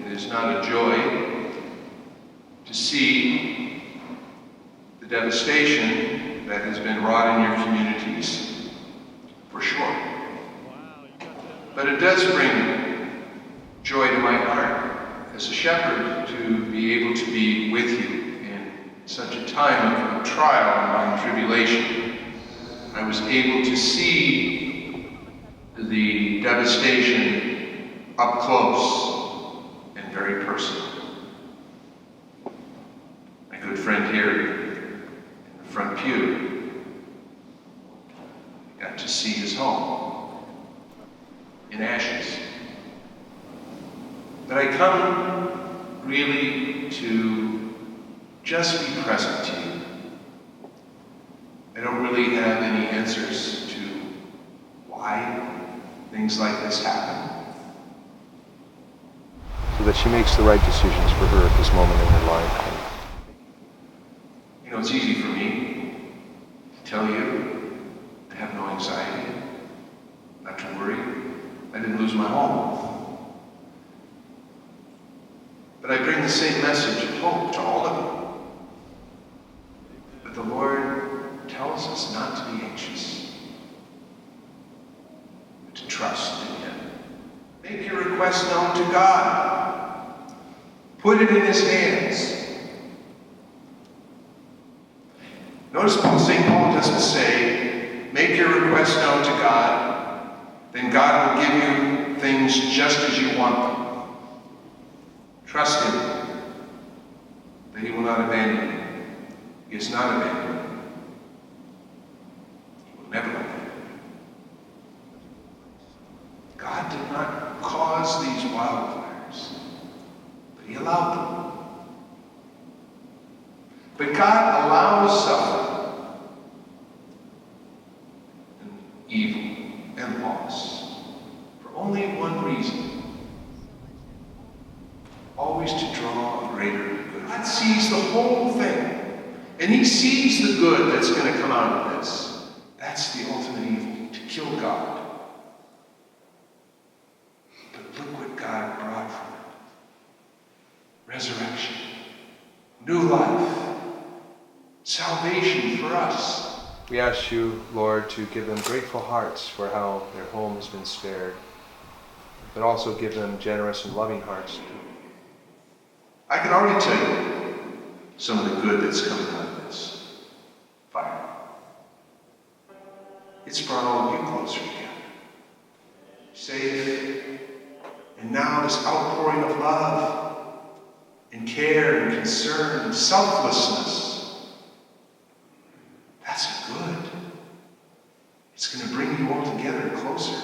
It is not a joy to see the devastation that has been wrought in your communities, for sure. But it does bring joy to my heart as a shepherd to be able to be with you in such a time of trial and tribulation. I was able to see the devastation up close and very personal. My good friend here in the front pew got to see his home in ashes. But I come really to just be present to you. I don't really have any answers to why things like this happen. So that she makes the right decisions for her at this moment in her life. You know, it's easy for me to tell you to have no anxiety, not to worry. I didn't lose my home. But I bring the same message of hope to all of you. But the Lord tells us not to be anxious, but to trust in Him. Make your request known to God. Put it in His hands. Notice St. Paul doesn't say, make your request known to God, then God will give you things just as you want them. Trust Him that He will not abandon you. He is not abandoned you. He will never abandon you. God did not cause these wildfires, but He allowed them. But God allows suffering and evil and loss for only one reason. Always to draw a greater good. God sees the whole thing, and He sees the good that's going to come out of this. That's the ultimate evil, to kill God. But look what God brought from it. Resurrection, new life, salvation for us. We ask you, Lord, to give them grateful hearts for how their home has been spared, but also give them generous and loving hearts. I can already tell you some of the good that's coming out of this fire. It's brought all of you closer together. Safe. And now this outpouring of love and care and concern and selflessness. That's good. It's going to bring you all together closer.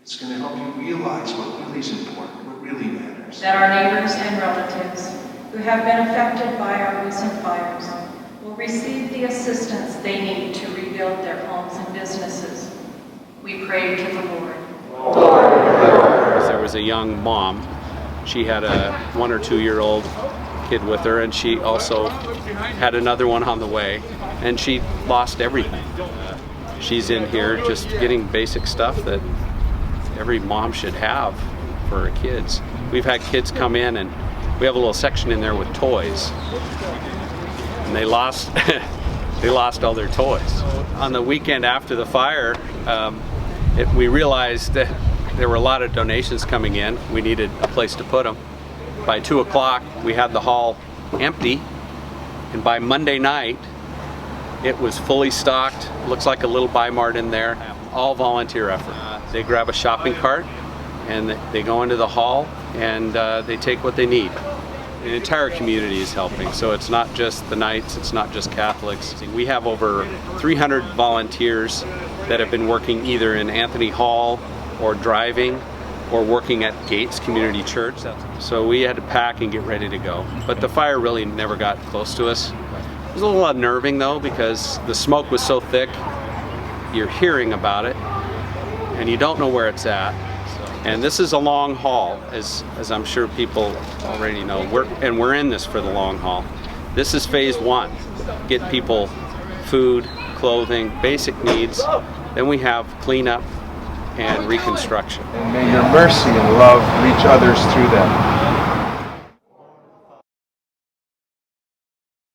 It's going to help you realize what really is important, what really matters. That our neighbors and relatives who have been affected by our recent fires will receive the assistance they need to rebuild their homes and businesses. We pray to the Lord. There was a young mom. She had a 1 or 2 year old kid with her, and she also had another one on the way, and she lost everything. She's in here just getting basic stuff that every mom should have for her kids. We've had kids come in, and we have a little section in there with toys, and they lost they lost all their toys. On the weekend after the fire, we realized that there were a lot of donations coming in. We needed a place to put them. By 2 o'clock, we had the hall empty, and by Monday night, it was fully stocked. Looks like a little buy mart in there. All volunteer effort. They grab a shopping cart and they go into the hall and they take what they need. The entire community is helping, so it's not just the Knights, it's not just Catholics. We have over 300 volunteers that have been working either in Anthony Hall or driving or working at Gates Community Church. So we had to pack and get ready to go. But the fire really never got close to us. It was a little unnerving though, because the smoke was so thick, you're hearing about it and you don't know where it's at. And this is a long haul, as I'm sure people already know. We're in this for the long haul. This is phase 1. Get people food, clothing, basic needs. Then we have cleanup, and reconstruction. And may your mercy and love reach others through them.